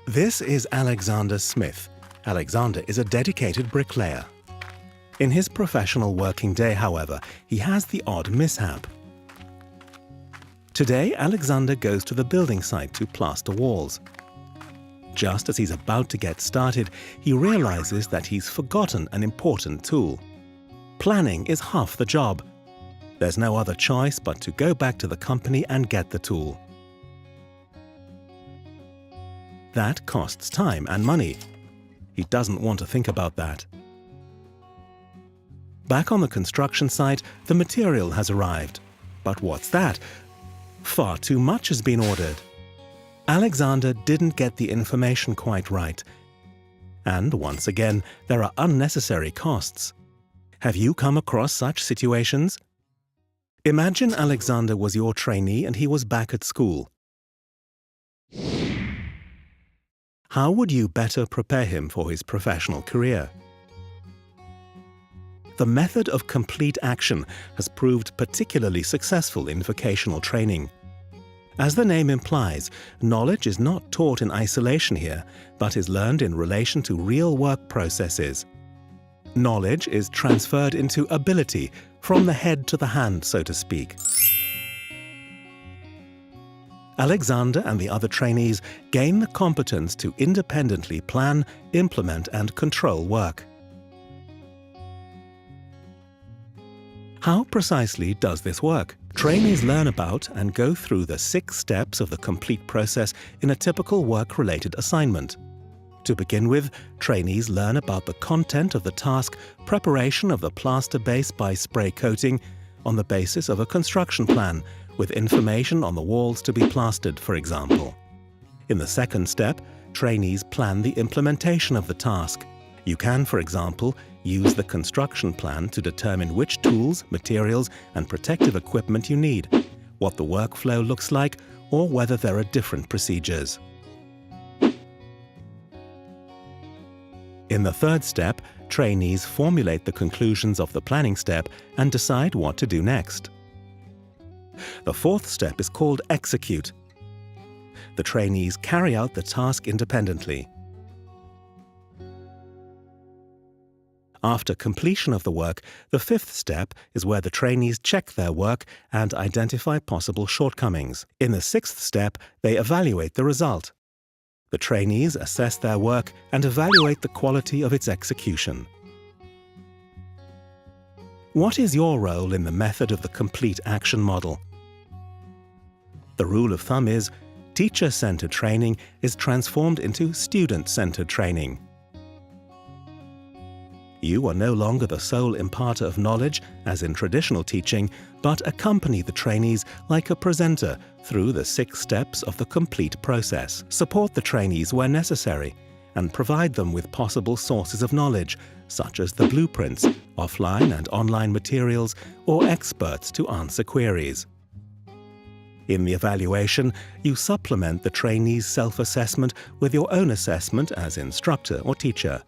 This is Alexander Smith. Alexander is a dedicated bricklayer. In his professional working day, however, he has the odd mishap. Today, Alexander goes to the building site to plaster walls. Just as he's about to get started, he realizes that he's forgotten an important tool. Planning is half the job. There's no other choice but to go back to the company and get the tool. That costs time and money. He doesn't want to think about that. Back on the construction site, the material has arrived. But what's that? Far too much has been ordered. Alexander didn't get the information quite right. And once again, there are unnecessary costs. Have you come across such situations? Imagine Alexander was your trainee and he was back at school. How would you better prepare him for his professional career? The method of complete action has proved particularly successful in vocational training. As the name implies, knowledge is not taught in isolation here, but is learned in relation to real work processes. Knowledge is transferred into ability, from the head to the hand, so to speak. Alexander and the other trainees gain the competence to independently plan, implement, and control work. How precisely does this work? Trainees learn about and go through the 6 steps of the complete process in a typical work-related assignment. To begin with, trainees learn about the content of the task, preparation of the plaster base by spray coating, on the basis of a construction plan, with information on the walls to be plastered, for example. In the second step, trainees plan the implementation of the task. You can, for example, use the construction plan to determine which tools, materials, and protective equipment you need, what the workflow looks like, or whether there are different procedures. In the third step, trainees formulate the conclusions of the planning step and decide what to do next. The fourth step is called execute. The trainees carry out the task independently. After completion of the work, the fifth step is where the trainees check their work and identify possible shortcomings. In the sixth step, they evaluate the result. The trainees assess their work and evaluate the quality of its execution. What is your role in the method of the complete action model? The rule of thumb is, teacher-centered training is transformed into student-centered training. You are no longer the sole imparter of knowledge, as in traditional teaching, but accompany the trainees like a presenter through the 6 steps of the complete process. Support the trainees where necessary, and provide them with possible sources of knowledge, such as the blueprints, offline and online materials, or experts to answer queries. In the evaluation, you supplement the trainees' self-assessment with your own assessment as instructor or teacher.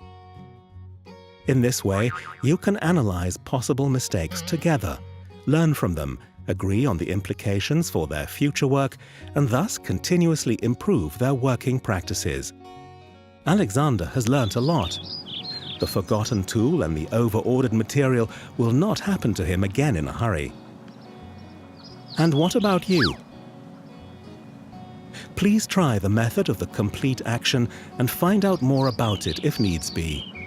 In this way, you can analyze possible mistakes together, learn from them, agree on the implications for their future work, and thus continuously improve their working practices. Alexander has learnt a lot. The forgotten tool and the over-ordered material will not happen to him again in a hurry. And what about you? Please try the method of the complete action and find out more about it if needs be.